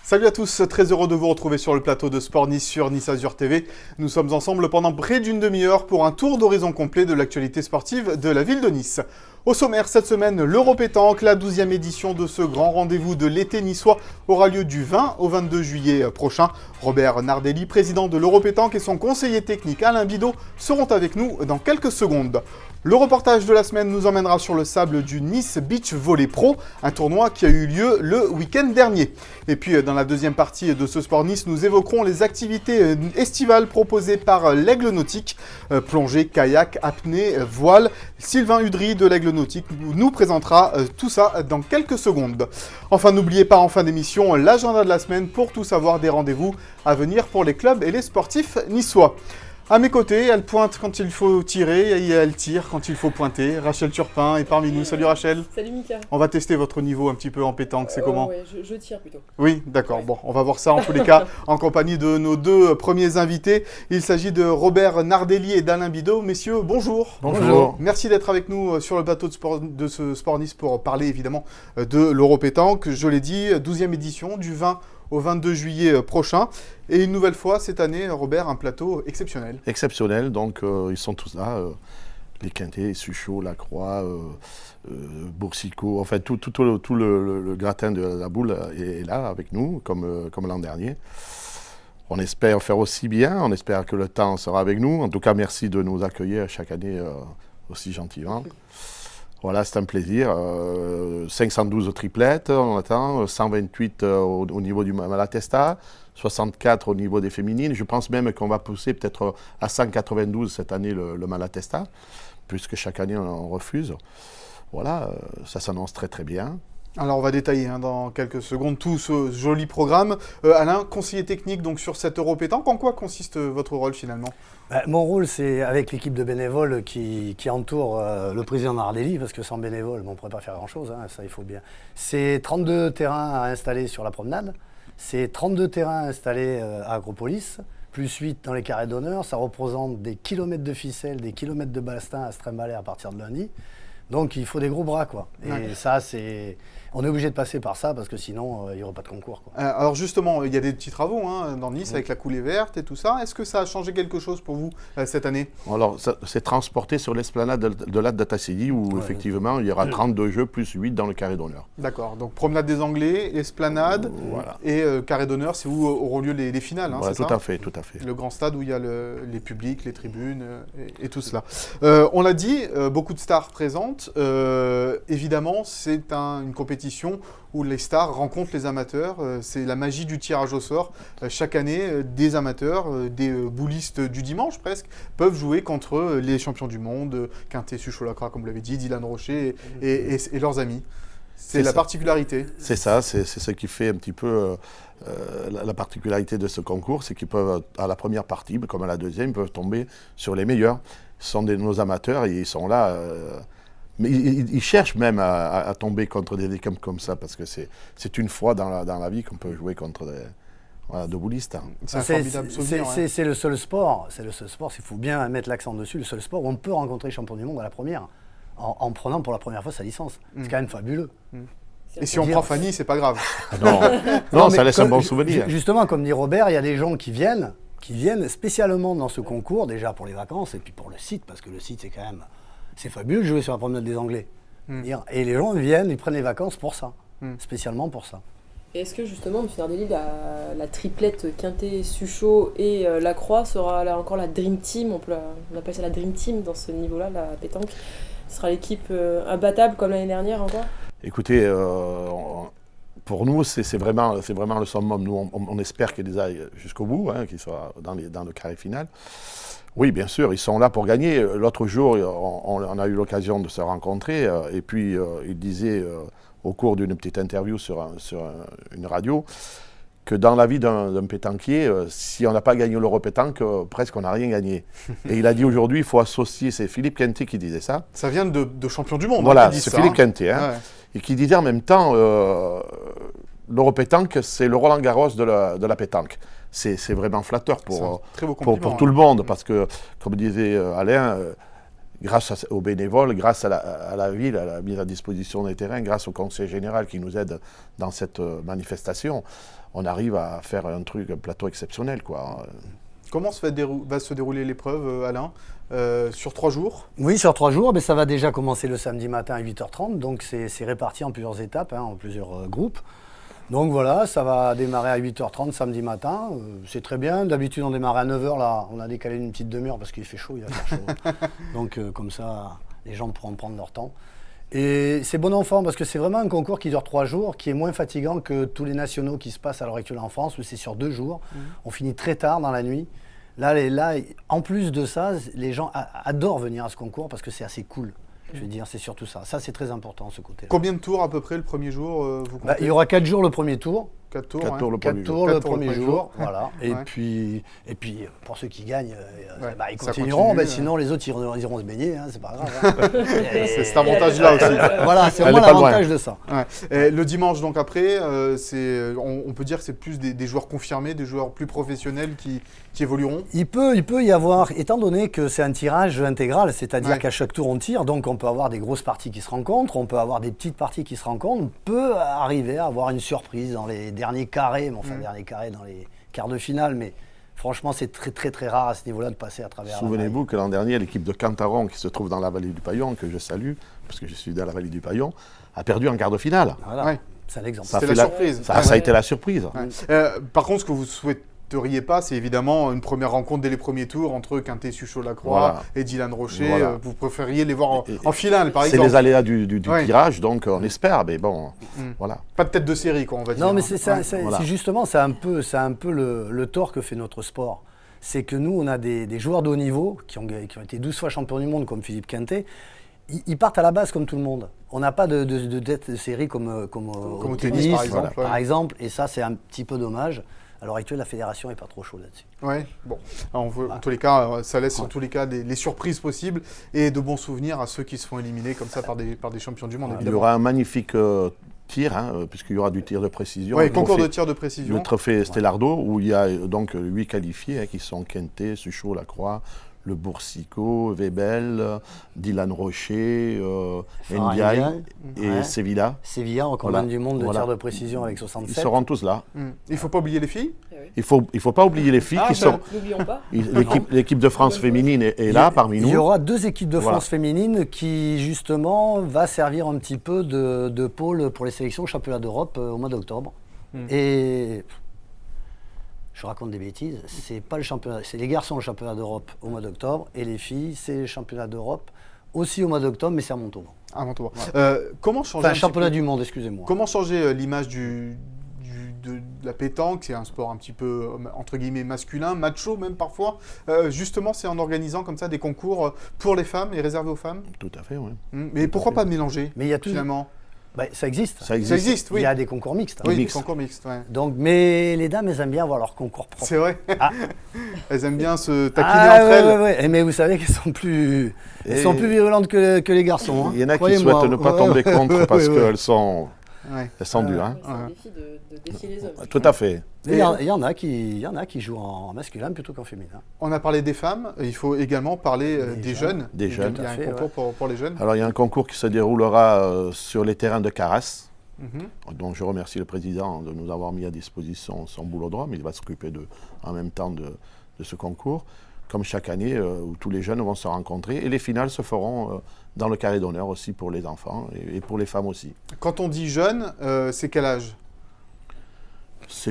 Salut à tous, très heureux de vous retrouver sur le plateau de Sport Nice sur Nice Azur TV. Nous sommes ensemble pendant près d'une demi-heure pour un tour d'horizon complet de l'actualité sportive de la ville de Nice. Au sommaire, cette semaine, l'Europétanque, la 12e édition de ce grand rendez-vous de l'été niçois, aura lieu du 20 au 22 juillet prochain. Robert Nardelli, président de l'Europétanque, et son conseiller technique Alain Bidot seront avec nous dans quelques secondes. Le reportage de la semaine nous emmènera sur le sable du Nice Beach Volley Pro, un tournoi qui a eu lieu le week-end dernier. Et puis dans la deuxième partie de ce Sport Nice, nous évoquerons les activités estivales proposées par l'Aigle Nautique, plongée, kayak, apnée, voile. Sylvain Udry de l'Aigle Nautique nous présentera tout ça dans quelques secondes. Enfin, n'oubliez pas en fin d'émission l'agenda de la semaine pour tout savoir des rendez-vous à venir pour les clubs et les sportifs niçois. À mes côtés, elle pointe quand il faut tirer et elle tire quand il faut pointer. Rachel Turpin est parmi nous. Salut Rachel. Salut Mika. On va tester votre niveau un petit peu en pétanque, c'est comment? Ouais, je tire plutôt. Oui, d'accord. Ouais. Bon, on va voir ça en tous les cas en compagnie de nos deux premiers invités. Il s'agit de Robert Nardelli et d'Alain Bidot. Messieurs, bonjour. Bonjour. Merci d'être avec nous sur le plateau de ce Sport Nice pour parler évidemment de l'Europétanque. Je l'ai dit, 12e édition du 20 au 22 juillet prochain. Et une nouvelle fois, cette année, Robert, un plateau exceptionnel. Exceptionnel, donc ils sont tous là, les Quintés, Suchot, Lacroix, Boursicot, enfin tout le gratin de la boule est là avec nous, comme l'an dernier. On espère faire aussi bien, on espère que le temps sera avec nous. En tout cas, merci de nous accueillir chaque année aussi gentiment. Voilà, c'est un plaisir. 512 triplettes, on attend, 128 au niveau du Malatesta, 64 au niveau des féminines. Je pense même qu'on va pousser peut-être à 192 cette année le Malatesta, puisque chaque année on refuse. Voilà, ça s'annonce très très bien. Alors on va détailler dans quelques secondes tout ce joli programme. Alain, conseiller technique donc sur cette Europétanque, en quoi consiste votre rôle finalement ? Mon rôle, c'est avec l'équipe de bénévoles qui entoure le président Nardelli, parce que sans bénévoles, on ne pourrait pas faire grand-chose, ça il faut bien. C'est 32 terrains à installer sur la promenade, c'est 32 terrains installés à Acropolis, plus 8 dans les carrés d'honneur. Ça représente des kilomètres de ficelles, des kilomètres de bastins à se trimballer à partir de lundi. Donc il faut des gros bras, quoi. Et ouais. Ça, on est obligé de passer par ça parce que sinon, il n'y aura pas de concours, quoi. Alors justement, il y a des petits travaux dans Nice avec la coulée verte et tout ça. Est-ce que ça a changé quelque chose pour vous cette année ? Alors, c'est transporté sur l'esplanade de la Datassidi où effectivement, il y aura 32 jeux plus 8 dans le carré d'honneur. D'accord, donc promenade des Anglais, esplanade et carré d'honneur, c'est où auront lieu les finales, c'est ça ? Tout à fait. Le grand stade où il y a les publics, les tribunes et tout cela. On l'a dit, beaucoup de stars présentes. Évidemment, c'est une compétition où les stars rencontrent les amateurs. C'est la magie du tirage au sort. Chaque année, des amateurs, des boulistes du dimanche presque, peuvent jouer contre les champions du monde, Quintet, Suchot, Lacroix, comme vous l'avez dit, Dylan Rocher et leurs amis. C'est la particularité. C'est ça, c'est ce qui fait un petit peu la particularité de ce concours, c'est qu'ils peuvent, à la première partie, comme à la deuxième, ils peuvent tomber sur les meilleurs. Ce sont nos amateurs et ils sont là... Mais ils cherchent même à tomber contre des équipes comme ça, parce que c'est une fois dans la vie qu'on peut jouer contre de boulistes. C'est un formidable souvenir. C'est le seul sport, il faut bien mettre l'accent dessus, le seul sport où on peut rencontrer champion du monde à la première, en prenant pour la première fois sa licence. C'est quand même fabuleux. Et si on prend Fanny, c'est pas grave. Non, ça laisse un bon souvenir. Justement, comme dit Robert, il y a des gens qui viennent spécialement dans ce concours, déjà pour les vacances, et puis pour le site, parce que le site, c'est quand même... C'est fabuleux de jouer sur la promenade des Anglais. Et les gens viennent, ils prennent les vacances pour ça, spécialement pour ça. Et est-ce que justement, M. Nardelli, la triplette Quintet, Suchot et Lacroix sera là encore la Dream Team, on appelle ça la Dream Team dans ce niveau-là, la pétanque. Ce sera l'équipe imbattable comme l'année dernière encore ? Écoutez, pour nous, c'est vraiment le summum. Nous, on espère qu'ils aillent jusqu'au bout, qu'ils soient dans le carré final. Oui, bien sûr, ils sont là pour gagner. L'autre jour, on a eu l'occasion de se rencontrer et puis il disait au cours d'une petite interview sur une radio que dans la vie d'un pétanquier, si on n'a pas gagné l'Europétanque, presque on n'a rien gagné. Et il a dit aujourd'hui, il faut associer, c'est Philippe Quintet qui disait ça. Ça vient de champion du monde. Voilà, c'est Philippe Quintet. Et qui disait en même temps, l'Europétanque, c'est le Roland-Garros de la pétanque. C'est vraiment flatteur pour tout le monde, parce que, comme disait Alain, grâce aux bénévoles, grâce à la ville, à la mise à disposition des terrains, grâce au conseil général qui nous aide dans cette manifestation, on arrive à faire un plateau exceptionnel, quoi. Comment va se dérouler l'épreuve, Alain, sur 3 jours? Oui, sur 3 jours, mais ça va déjà commencer le samedi matin à 8h30, donc c'est réparti en plusieurs étapes, en plusieurs groupes. Donc voilà, ça va démarrer à 8h30 samedi matin, c'est très bien. D'habitude on démarre à 9h, là on a décalé une petite demi-heure parce qu'il fait chaud, il va faire chaud. Donc comme ça, les gens pourront prendre leur temps. Et c'est bon enfant parce que c'est vraiment un concours qui dure 3 jours, qui est moins fatigant que tous les nationaux qui se passent à l'heure actuelle en France, où c'est sur 2 jours. On finit très tard dans la nuit. Là, en plus de ça, les gens adorent venir à ce concours parce que c'est assez cool. Je veux dire, c'est surtout ça. Ça, c'est très important, ce côté-là. Combien de tours à peu près le premier jour, vous comptez? Il y aura 4 jours le premier tour. 4 tours, 4 tours le premier 4 jour. tours 4 le tours premier jour, voilà. Et, Ouais. puis, pour ceux qui gagnent, ils ça continueront. continue, Sinon, les autres ils iront se baigner, c'est pas grave. C'est cet avantage-là aussi. Voilà, c'est Elle vraiment est pas loin. l'avantage de ça. Ouais. Et le dimanche, donc après, on peut dire que c'est plus des joueurs confirmés, des joueurs plus professionnels qui évolueront. Il peut y avoir, étant donné que c'est un tirage intégral, c'est-à-dire Ouais. qu'à chaque tour on tire, donc on peut avoir des grosses parties qui se rencontrent, on peut avoir des petites parties qui se rencontrent, on peut arriver à avoir une surprise dans les derniers carrés, derniers carrés dans les quarts de finale, mais franchement c'est très très très rare à ce niveau-là de passer à travers. Souvenez-vous que l'an dernier, l'équipe de Cantaron, qui se trouve dans la vallée du Paillon, que je salue, parce que je suis dans la vallée du Paillon, a perdu en quart de finale. Voilà, Ouais. c'est un exemple. Ça C'était fait la surprise. Ça a été la surprise. Ouais. Par contre, ce que vous souhaiteriez pas, c'est évidemment une première rencontre dès les premiers tours entre Quintet, Suchot, Lacroix Voilà. et Dylan Rocher. Voilà. Vous préfériez les voir Et- en finale, par C'est exemple. les aléas du Ouais. tirage, donc on espère, mais bon, voilà. Pas de tête de série, quoi, on va dire. Non, mais c'est ça, Ouais. voilà. c'est justement, c'est un peu le tort que fait notre sport. C'est que nous, on a des joueurs de haut niveau qui ont été 12 fois champions du monde, comme Philippe Quintet. Ils partent à la base comme tout le monde. On n'a pas de tête de série comme au tennis, par exemple, par ouais. exemple. Et ça, c'est un petit peu dommage. À l'heure actuelle, la fédération n'est pas trop chaude là-dessus. Ouais, bon. Alors, en tous les cas, ça laisse en tous les cas les surprises possibles et de bons souvenirs à ceux qui se font éliminer comme ça par des champions du monde, Il y évidemment. aura un magnifique tir, puisqu'il y aura du tir de précision. Ouais, Le concours de trophée- tir de précision. Le trophée Stellardo, où il y a donc 8 qualifiés qui sont Quintet, Suchot, Lacroix, le Boursicot, Webel, Dylan Rocher, Farah Ndiaye Ndiaye, et ouais. Sevilla. Sevilla, recordman Voilà. du monde de Voilà. tir de précision avec Ils 67. seront tous là. Il ne faut pas oublier les filles. Eh oui. Il faut pas oublier les filles Ah, qui ben, sont. N'oublions pas. L'équipe de France féminine est là parmi Il nous. y aura 2 équipes de Voilà. France féminines qui, justement, va servir un petit peu de pôle pour les sélections au championnat d'Europe au mois d'octobre. Et je raconte des bêtises, c'est pas le championnat, c'est les garçons le championnat d'Europe au mois d'octobre et les filles, c'est le championnat d'Europe aussi au mois d'octobre, mais c'est à Montauban. Ah, bon, toi. Comment changer Enfin, un petit championnat peu- du monde, excusez-moi. Comment changer l'image de la pétanque? C'est un sport un petit peu, entre guillemets, masculin, macho même parfois. Justement, c'est en organisant comme ça des concours pour les femmes et réservés aux femmes. Tout à fait, oui. Mais pourquoi pas mélanger, Mais il y a tout. finalement? Bah, ça existe. Ça existe. Ça existe, oui. Il y a des concours mixtes. Oui, des mixte. concours mixtes, ouais. Donc, mais les dames, elles aiment bien avoir leur concours propre. C'est vrai. Ah. Elles aiment bien se taquiner Ah, entre ouais, elles. ouais, ouais. Et mais vous savez qu'elles sont plus virulentes que les garçons. hein. Il y en a qui Croyez-moi. souhaitent ne pas Ouais, tomber ouais, contre ouais, parce ouais. qu'elles sont dures. Hein. C'est un défi de défier les hommes. Tout à fait. Mais il y en a qui jouent en masculin plutôt qu'en féminin. On a parlé des femmes, il faut également parler Des des jeunes. jeunes. Des Il y a jeunes. un Tout à fait, concours pour les jeunes. Alors, il y a un concours qui se déroulera sur les terrains de Carras, Mhm. dont je remercie le président de nous avoir mis à disposition son boulodrome. Il va s'occuper en même temps de ce concours, comme chaque année, où tous les jeunes vont se rencontrer. Et les finales se feront dans le carré d'honneur aussi pour les enfants et pour les femmes aussi. Quand on dit jeune, c'est quel âge? C'est,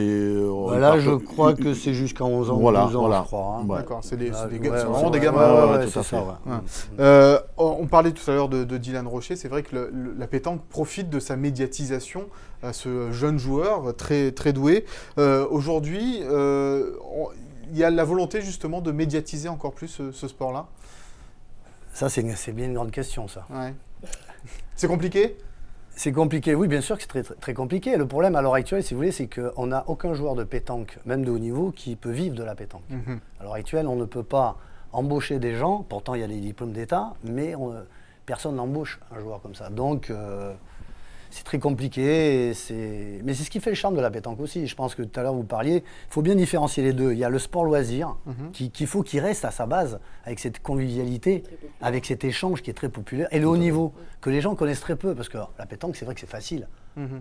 Là, je crois que c'est jusqu'à 11 ans, Voilà, 12 ans, voilà. je crois. hein. Ouais. D'accord, c'est des, Ah, c'est des ouais, gars- c'est ouais, vraiment des ouais, gamins. ouais, tout c'est à ça, fait. ouais. Ouais. On parlait tout à l'heure de Dylan Rocher. C'est vrai que la pétanque profite de sa médiatisation à ce jeune joueur très, très doué. Aujourd'hui, il y a la volonté justement de médiatiser encore plus ce sport-là. Ça, c'est bien une grande question, ça. Ouais. C'est compliqué? C'est compliqué, oui, bien sûr que c'est très, très, très compliqué. Le problème à l'heure actuelle, si vous voulez, c'est qu'on n'a aucun joueur de pétanque, même de haut niveau, qui peut vivre de la pétanque. Mhm. À l'heure actuelle, on ne peut pas embaucher des gens, pourtant il y a des diplômes d'État, mais personne n'embauche un joueur comme ça. Donc, c'est très compliqué. Mais c'est ce qui fait le charme de la pétanque aussi. Je pense que tout à l'heure vous parliez, il faut bien différencier les deux. Il y a le sport loisir qu'il faut qu'il reste à sa base, avec cette convivialité, avec cet échange qui est très populaire, et le haut niveau, que les gens connaissent très peu, parce que la pétanque, c'est vrai que c'est facile.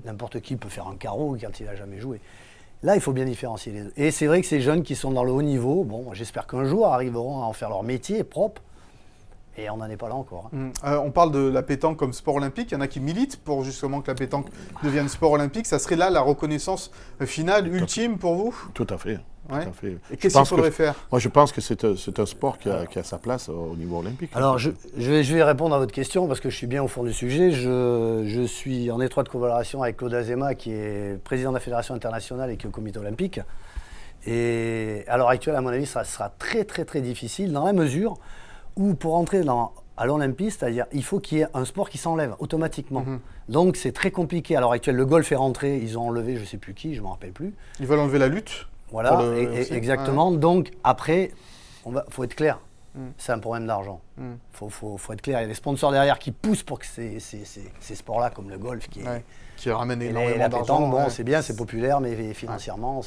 N'importe qui peut faire un carreau quand il n'a jamais joué. Là, il faut bien différencier les deux. Et c'est vrai que ces jeunes qui sont dans le haut niveau, bon, j'espère qu'un jour arriveront à en faire leur métier propre. Et on n'en est pas là encore. On parle de la pétanque comme sport olympique. Il y en a qui militent pour justement que la pétanque devienne sport olympique. Ça serait là la reconnaissance finale, ultime pour vous? Tout à fait. Ouais. Tout à fait. Et qu'est-ce qu'il faudrait faire? Moi, je pense que c'est un sport qui a sa place au niveau olympique. Alors, je vais répondre à votre question parce que je suis bien au fond du sujet. Je suis en étroite collaboration avec Claude Azema, qui est président de la Fédération internationale et qui est au comité olympique. Et à l'heure actuelle, à mon avis, ça sera très, très, très difficile dans la mesure où pour entrer à l'Olympie, c'est-à-dire il faut qu'il y ait un sport qui s'enlève automatiquement. Donc c'est très compliqué. À l'heure actuelle, le golf est rentré, ils ont enlevé je ne sais plus qui, je ne me rappelle plus. Ils veulent enlever la lutte. Voilà, exactement. Ouais. Donc après, faut être clair, c'est un problème d'argent. Faut être clair, il y a des sponsors derrière qui poussent pour que ces sports-là, comme le golf, qui ramène énormément d'argent. Pétanque, bon, c'est bien, c'est populaire, mais financièrement,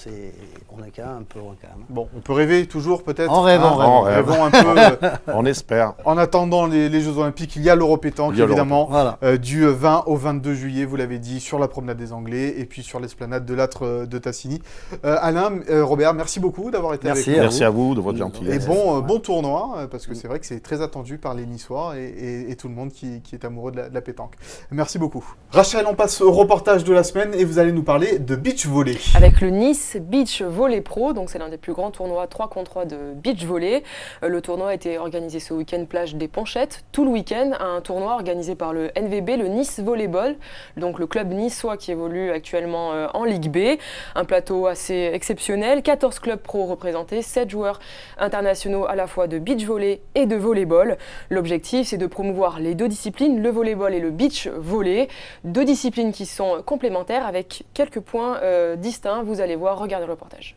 on est quand même un peu loin quand même. Bon, on peut rêver toujours peut-être. On rêve, rêvons un peu. On espère. En attendant les Jeux Olympiques, il y a l'Europétanque évidemment, du 20 au 22 juillet, vous l'avez dit, sur la promenade des Anglais et puis sur l'esplanade de l'Âtre de Tassigny. Alain, Robert, merci beaucoup d'avoir été avec nous. Merci à vous de votre gentillesse. Et bon tournoi, parce que c'est vrai que c'est très attendu par les Niçois et tout le monde qui est amoureux de la pétanque. Merci beaucoup. Rachel, on passe au reportage de la semaine et vous allez nous parler de beach volley. Avec le Nice Beach Volley Pro, donc c'est l'un des plus grands tournois 3 contre 3 de beach volley. Le tournoi a été organisé ce week-end plage des Ponchettes, tout le week-end, un tournoi organisé par le NVB, le Nice Volleyball, donc le club niçois qui évolue actuellement en Ligue B. Un plateau assez exceptionnel, 14 clubs pro représentés, 7 joueurs internationaux à la fois de beach volley et de volleyball. L'objectif, c'est de promouvoir les deux disciplines, le volleyball et le beach volley, deux disciplines qui sont complémentaires avec quelques points distincts. Vous allez voir, regardez le reportage.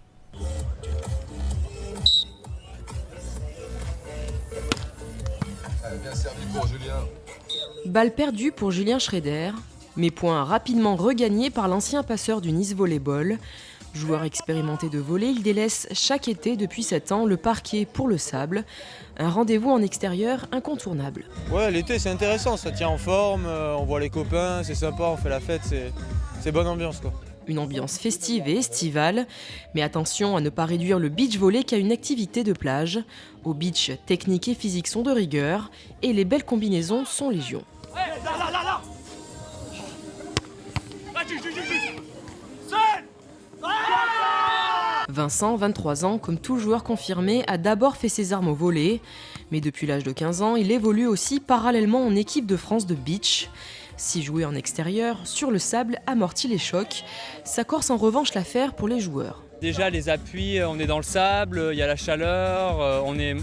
Bien servi pour Julien. Balle perdue pour Julien Schrader, mais points rapidement regagnés par l'ancien passeur du Nice Volleyball. Joueur expérimenté de volley, il délaisse chaque été depuis 7 ans le parquet pour le sable. Un rendez-vous en extérieur incontournable. Ouais, l'été c'est intéressant, ça tient en forme, on voit les copains, c'est sympa, on fait la fête, c'est bonne ambiance quoi. Une ambiance festive et estivale, mais attention à ne pas réduire le beach volley qu'à une activité de plage. Au beach, technique et physique sont de rigueur et les belles combinaisons sont légion. Là. Vincent, 23 ans, comme tout joueur confirmé, a d'abord fait ses armes au volley, mais depuis l'âge de 15 ans, il évolue aussi parallèlement en équipe de France de beach. Si jouer en extérieur, sur le sable, amortit les chocs, ça corse en revanche l'affaire pour les joueurs. Déjà les appuis, on est dans le sable, il y a la chaleur, on est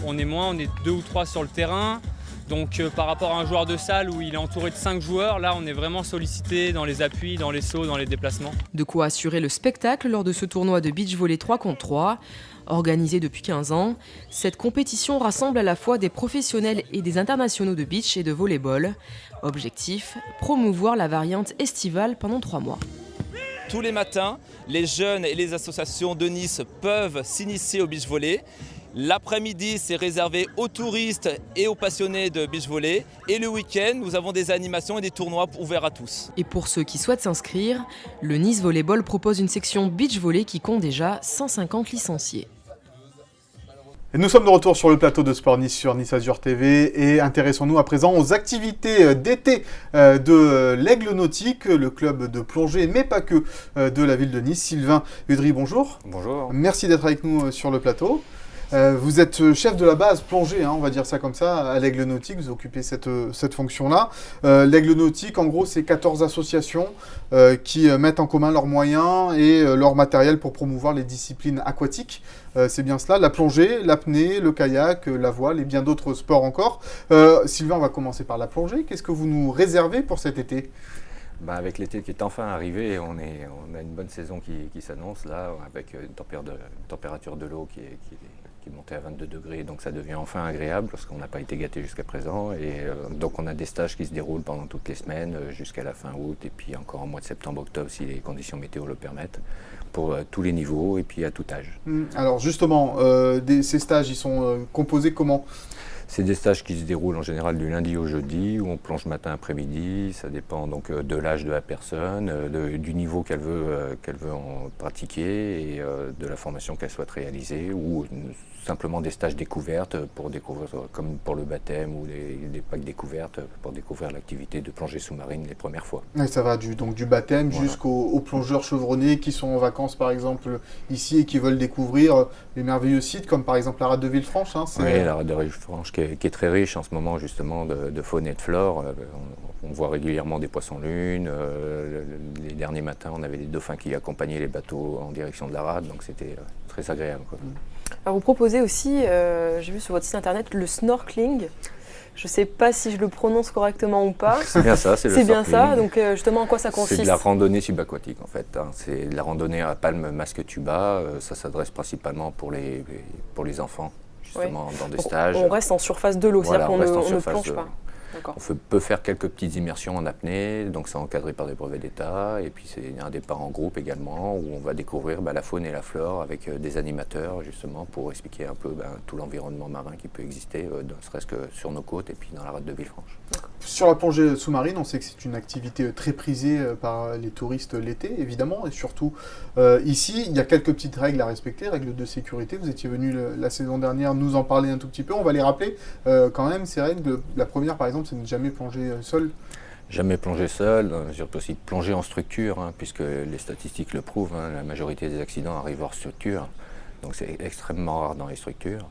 2 ou 3 sur le terrain. Donc par rapport à un joueur de salle où il est entouré de 5 joueurs, là on est vraiment sollicité dans les appuis, dans les sauts, dans les déplacements. De quoi assurer le spectacle lors de ce tournoi de beach volley 3 contre 3. Organisé depuis 15 ans, cette compétition rassemble à la fois des professionnels et des internationaux de beach et de volleyball. Objectif, promouvoir la variante estivale pendant 3 mois. Tous les matins, les jeunes et les associations de Nice peuvent s'initier au beach volley. L'après-midi, c'est réservé aux touristes et aux passionnés de beach volley. Et le week-end, nous avons des animations et des tournois ouverts à tous. Et pour ceux qui souhaitent s'inscrire, le Nice Volleyball propose une section beach volley qui compte déjà 150 licenciés. Et nous sommes de retour sur le plateau de Sport Nice sur Nice Azur TV et intéressons-nous à présent aux activités d'été de l'Aigle Nautique, le club de plongée, mais pas que, de la ville de Nice. Sylvain Udry, bonjour. Bonjour. Merci d'être avec nous sur le plateau. Vous êtes chef de la base plongée, on va dire ça comme ça, à l'Aigle Nautique, vous occupez cette fonction-là. L'Aigle Nautique, en gros, c'est 14 associations qui mettent en commun leurs moyens et leur matériel pour promouvoir les disciplines aquatiques. C'est bien cela, la plongée, l'apnée, le kayak, la voile et bien d'autres sports encore. Sylvain, on va commencer par la plongée. Qu'est-ce que vous nous réservez pour cet été ? Avec l'été qui est enfin arrivé, on a une bonne saison qui s'annonce là, avec une température de l'eau qui est qui est monté à 22 degrés, donc ça devient enfin agréable parce qu'on n'a pas été gâté jusqu'à présent. Et donc on a des stages qui se déroulent pendant toutes les semaines jusqu'à la fin août et puis encore en mois de septembre-octobre si les conditions météo le permettent, pour tous les niveaux et puis à tout âge. Alors justement, ces stages, ils sont composés comment ? C'est des stages qui se déroulent en général du lundi au jeudi, où on plonge matin après-midi. Ça dépend donc de l'âge de la personne, du niveau qu'elle veut en pratiquer et de la formation qu'elle souhaite réaliser, ou simplement des stages découvertes pour découvrir, comme pour le baptême ou des packs découvertes pour découvrir l'activité de plongée sous-marine les premières fois. Et ça va du baptême jusqu'aux plongeurs chevronnés qui sont en vacances par exemple ici et qui veulent découvrir les merveilleux sites comme par exemple la rade de Villefranche. Oui, la rade de Villefranche qui est très riche en ce moment justement de faune et de flore. On voit régulièrement des poissons-lunes. Les derniers matins, on avait des dauphins qui accompagnaient les bateaux en direction de la rade, donc c'était très agréable, quoi. Alors vous proposez aussi, j'ai vu sur votre site internet, le snorkeling. Je ne sais pas si je le prononce correctement ou pas. C'est bien ça, c'est le bien snorkeling. ça, donc justement en quoi ça consiste ? C'est de la randonnée subaquatique en fait. C'est de la randonnée à palme masque tuba. Ça s'adresse principalement pour les enfants, justement dans des stages. On reste en surface de l'eau, Voilà, c'est-à-dire qu'on on reste en ne surface plonge pas. D'accord. On peut faire quelques petites immersions en apnée, donc c'est encadré par des brevets d'État. Et puis c'est un départ en groupe également, où on va découvrir la faune et la flore avec des animateurs, justement, pour expliquer un peu tout l'environnement marin qui peut exister, ne serait-ce que sur nos côtes et puis dans la rade de Villefranche. Sur la plongée sous-marine, on sait que c'est une activité très prisée par les touristes l'été, évidemment, et surtout ici, il y a quelques petites règles à respecter, règles de sécurité. Vous étiez venu la saison dernière nous en parler un tout petit peu, on va les rappeler quand même, ces règles. La première, par exemple, c'est de ne jamais plonger seul. Jamais plonger seul, surtout aussi de plonger en structure, puisque les statistiques le prouvent, la majorité des accidents arrivent hors structure, donc c'est extrêmement rare dans les structures.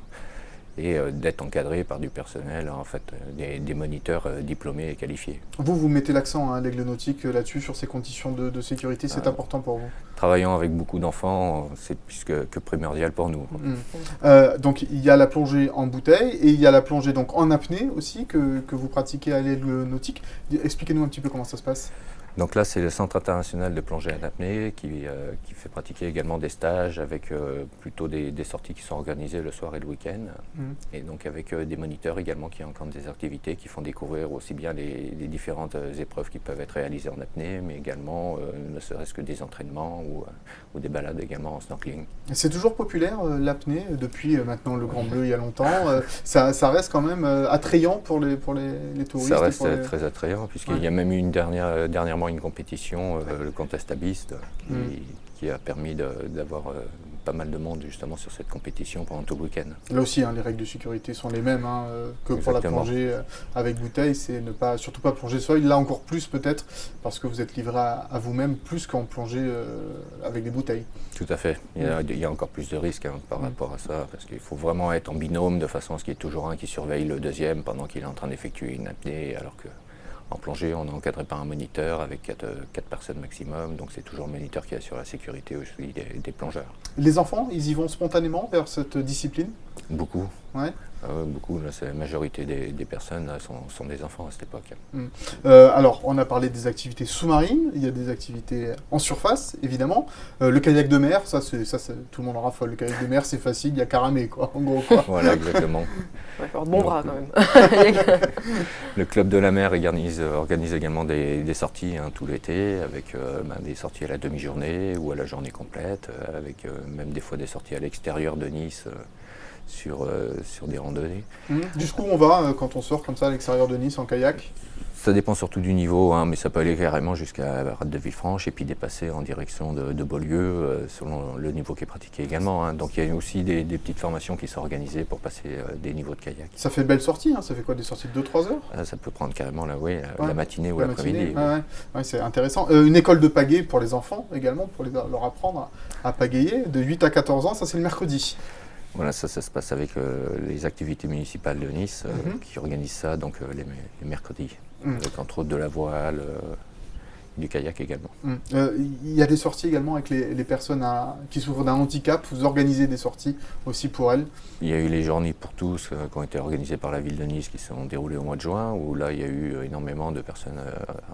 Et d'être encadré par du personnel, en fait, des moniteurs diplômés et qualifiés. Vous mettez l'accent, l'Aigle Nautique, là-dessus, sur ces conditions de sécurité, c'est important pour vous. Travaillant avec beaucoup d'enfants, c'est plus que primordial pour nous. Donc il y a la plongée en bouteille et il y a la plongée donc, en apnée aussi que vous pratiquez à l'Aigle Nautique. Expliquez-nous un petit peu comment ça se passe. Donc là, c'est le Centre international de plongée en apnée qui fait pratiquer également des stages avec plutôt des sorties qui sont organisées le soir et le week-end. Et donc avec des moniteurs également qui encadrent des activités qui font découvrir aussi bien les différentes épreuves qui peuvent être réalisées en apnée, mais également ne serait-ce que des entraînements ou des balades également en snorkeling. C'est toujours populaire l'apnée depuis maintenant le Grand Bleu il y a longtemps. Ça reste quand même attrayant pour les touristes. Ça reste très attrayant puisqu'il y a même eu dernièrement une compétition, le Contest Abyss, qui a permis d'avoir pas mal de monde justement sur cette compétition pendant tout le week-end. Là aussi, les règles de sécurité sont les mêmes que pour la plongée avec bouteille, c'est surtout pas plonger seul. Là encore plus peut-être parce que vous êtes livré à vous-même plus qu'en plongée avec des bouteilles. Tout à fait. Il y a encore plus de risques par rapport à ça parce qu'il faut vraiment être en binôme de façon à ce qu'il y ait toujours un qui surveille le deuxième pendant qu'il est en train d'effectuer une apnée, alors que en plongée, on est encadré par un moniteur avec 4 personnes maximum, donc c'est toujours le moniteur qui assure la sécurité aussi des plongeurs. Les enfants, ils y vont spontanément vers cette discipline ? Beaucoup. Ouais. Beaucoup, là, la majorité des personnes là, sont des enfants à cette époque. Alors, on a parlé des activités sous-marines, il y a des activités en surface, évidemment. Le kayak de mer, ça tout le monde en raffole. Le kayak de mer, c'est facile, il y a qu'à ramer, quoi, en gros. Quoi. Voilà, exactement. Il va falloir de bons bras, quand même. Le Club de la mer organise également des sorties tout l'été, avec des sorties à la demi-journée ou à la journée complète, avec même des fois des sorties à l'extérieur de Nice. Sur des randonnées. Jusqu'où on va quand on sort comme ça à l'extérieur de Nice en kayak ? Ça dépend surtout du niveau, mais ça peut aller carrément jusqu'à la rade de Villefranche et puis dépasser en direction de Beaulieu selon le niveau qui est pratiqué également. Donc il y a aussi des petites formations qui sont organisées pour passer des niveaux de kayak. Ça fait de belles sorties, ça fait quoi, des sorties de 2-3 heures ? Ça peut prendre carrément la matinée ou l'après-midi. Ouais, c'est intéressant. Une école de pagaie pour les enfants également, pour leur apprendre à pagayer, de 8 à 14 ans, ça c'est le mercredi. Voilà, ça se passe avec les activités municipales de Nice qui organisent ça donc les mercredis, avec entre autres de la voile du kayak également. Il y a des sorties également avec les personnes qui souffrent d'un handicap. Vous organisez des sorties aussi pour elles. Il y a eu les journées pour tous qui ont été organisées par la ville de Nice qui se sont déroulées au mois de juin, où là il y a eu énormément de personnes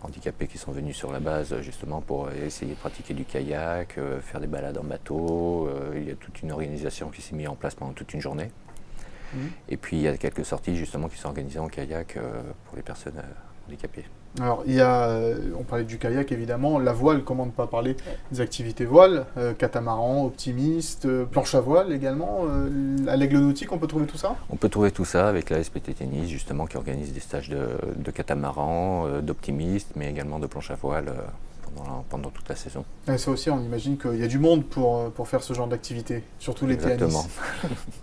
handicapées qui sont venues sur la base justement pour essayer de pratiquer du kayak, faire des balades en bateau. Il y a toute une organisation qui s'est mise en place pendant toute une journée. Et puis il y a quelques sorties justement qui sont organisées en kayak pour les personnes handicapées. Alors, on parlait du kayak évidemment, la voile, comment ne pas parler des activités voile, catamaran, optimiste, planche à voile également. À l'Aigle Nautique, on peut trouver tout ça? On peut trouver tout ça avec la SPT Tennis justement qui organise des stages de catamaran, d'optimiste, mais également de planche à voile pendant toute la saison. Et ça aussi, on imagine qu'il y a du monde pour faire ce genre d'activité, surtout l'été à Nice. Exactement.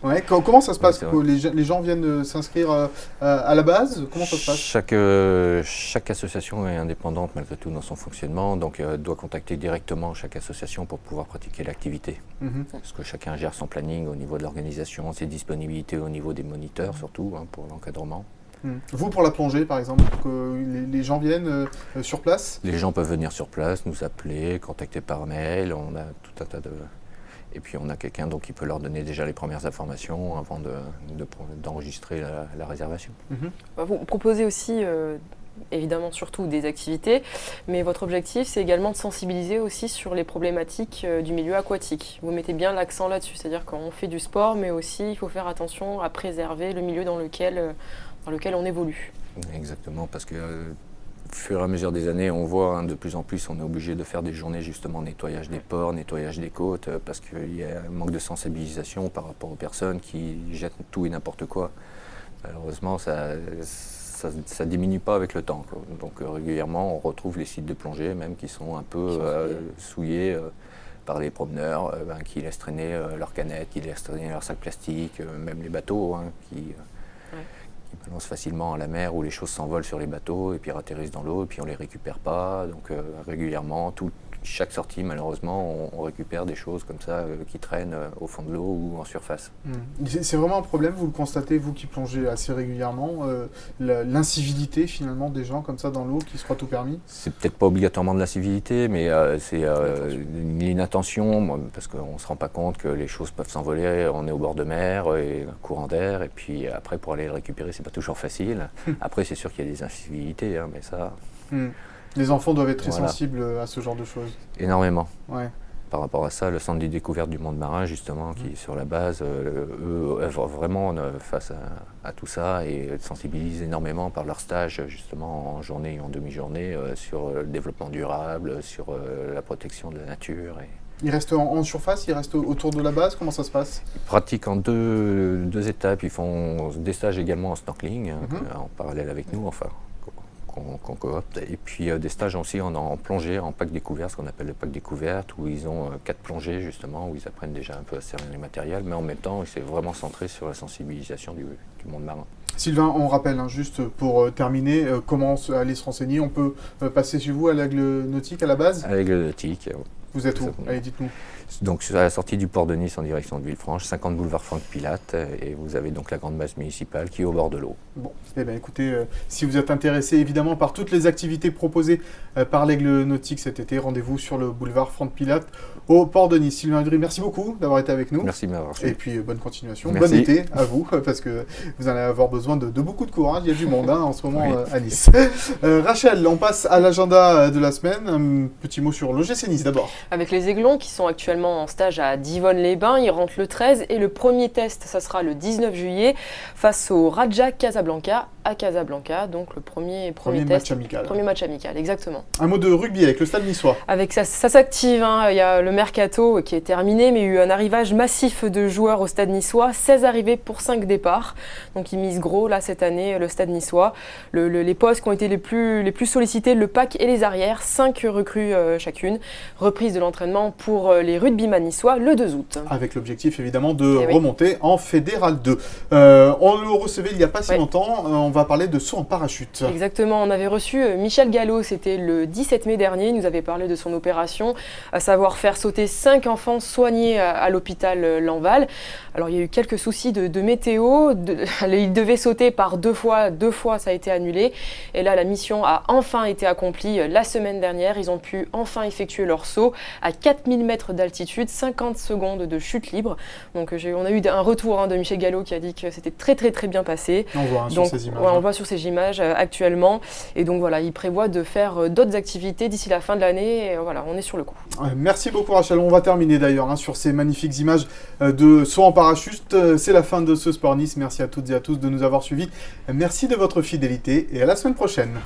Ouais, comment ça se passe? Oui, les gens viennent s'inscrire à la base? Comment ça se passe? Chaque association est indépendante malgré tout dans son fonctionnement, donc doit contacter directement chaque association pour pouvoir pratiquer l'activité. Parce que chacun gère son planning au niveau de l'organisation, ses disponibilités au niveau des moniteurs surtout pour l'encadrement. Vous, pour la plongée, par exemple, que les gens viennent sur place? Les gens peuvent venir sur place, nous appeler, contacter par mail. On a tout un tas de... Et puis on a quelqu'un qui peut leur donner déjà les premières informations avant d'enregistrer la réservation. Vous proposez aussi, évidemment, surtout des activités, mais votre objectif, c'est également de sensibiliser aussi sur les problématiques du milieu aquatique. Vous mettez bien l'accent là-dessus, c'est-à-dire qu'on fait du sport, mais aussi il faut faire attention à préserver le milieu dans lequel on évolue. Exactement, parce que au fur et à mesure des années, on voit de plus en plus, on est obligé de faire des journées justement nettoyage des ports, nettoyage des côtes, parce qu'il y a un manque de sensibilisation par rapport aux personnes qui jettent tout et n'importe quoi. Malheureusement, ça diminue pas avec le temps, quoi. Donc régulièrement, on retrouve les sites de plongée même qui sont un peu souillés par les promeneurs qui laissent traîner leurs canettes, qui laissent traîner leurs sacs plastiques, même les bateaux qui balancent facilement à la mer où les choses s'envolent sur les bateaux et puis atterrissent dans l'eau et puis on les récupère pas. Donc régulièrement, chaque sortie malheureusement, on récupère des choses comme ça qui traînent au fond de l'eau ou en surface. C'est vraiment un problème, vous le constatez, vous qui plongez assez régulièrement, l'incivilité finalement des gens comme ça dans l'eau qui se croient tout permis? C'est peut-être pas obligatoirement de l'incivilité, mais c'est une inattention, parce qu'on ne se rend pas compte que les choses peuvent s'envoler, on est au bord de mer, et un courant d'air, et puis après pour aller le récupérer, c'est pas toujours facile. Après c'est sûr qu'il y a des incivilités, mais ça... Les enfants doivent être très sensibles à ce genre de choses. Énormément. Ouais. Par rapport à ça, le centre des découvertes du monde marin, justement, qui est sur la base, eux œuvrent vraiment face à tout ça et sensibilisent énormément par leur stage, justement, en journée et en demi-journée, sur le développement durable, sur la protection de la nature. Ils restent en surface, ils restent autour de la base, comment ça se passe? Ils pratiquent en deux étapes, ils font des stages également en snorkeling, en parallèle avec nous, enfin, qu'on coopte, et puis des stages aussi en plongée, en pack découverte, ce qu'on appelle le pack découverte, où ils ont 4 plongées justement, où ils apprennent déjà un peu à servir les matériels, mais en même temps, c'est vraiment centré sur la sensibilisation du monde marin. Sylvain, on rappelle, juste pour terminer, comment aller se renseigner? On peut passer chez vous à l'Aigle Nautique à la base? À l'Aigle Nautique. Vous êtes où? Allez, dites-nous. Donc à la sortie du port de Nice en direction de Villefranche, 50 boulevard Franck Pilate, et vous avez donc la grande base municipale qui est au bord de l'eau. Bon, eh bien écoutez, si vous êtes intéressé évidemment par toutes les activités proposées par l'Aigle Nautique cet été, rendez-vous sur le boulevard Franck Pilate au port de Nice. Sylvain Udry, merci beaucoup d'avoir été avec nous. Merci de m'avoir reçu. Et puis bonne continuation, merci. Bon été à vous, parce que vous allez avoir besoin de beaucoup de courage, il y a du monde en ce moment à Nice. Rachel, on passe à l'agenda de la semaine. Un petit mot sur l'OGC Nice d'abord. Avec les Aiglons qui sont actuellement en stage à Divonne-les-Bains, ils rentrent le 13 et le premier test, ça sera le 19 juillet face au Raja Casablanca à Casablanca, donc le premier test. Match amical. Premier match amical, exactement. Un mot de rugby avec le Stade niçois. Avec ça s'active, il y a le mercato qui est terminé, mais il y a eu un arrivage massif de joueurs au Stade niçois, 16 arrivées pour 5 départs. Donc ils misent gros là cette année, le Stade niçois. Les postes qui ont été les plus sollicités, le pack et les arrières, 5 recrues chacune. Reprise de l'entraînement pour les rugbyman niçois le 2 août. Avec l'objectif évidemment de remonter en Fédéral 2. On le recevait il n'y a pas si longtemps, on va parler de saut en parachute. Exactement, on avait reçu Michel Gallo, c'était le 17 mai dernier, il nous avait parlé de son opération, à savoir faire sauter 5 enfants soignés à l'hôpital Lanval. Alors il y a eu quelques soucis de météo, il devait sauter par 2 fois ça a été annulé. Et là la mission a enfin été accomplie la semaine dernière, ils ont pu enfin effectuer leur saut à 4000 mètres d'altitude, 50 secondes de chute libre. Donc on a eu un retour de Michel Gallo qui a dit que c'était très bien passé. On voit sur ces images. Ouais, on voit sur ces images actuellement. Et donc voilà, il prévoit de faire d'autres activités d'ici la fin de l'année. Et voilà, on est sur le coup. Merci beaucoup Rachel. On va terminer d'ailleurs sur ces magnifiques images de saut en parachute. C'est la fin de ce Sport Nice. Merci à toutes et à tous de nous avoir suivis. Merci de votre fidélité et à la semaine prochaine.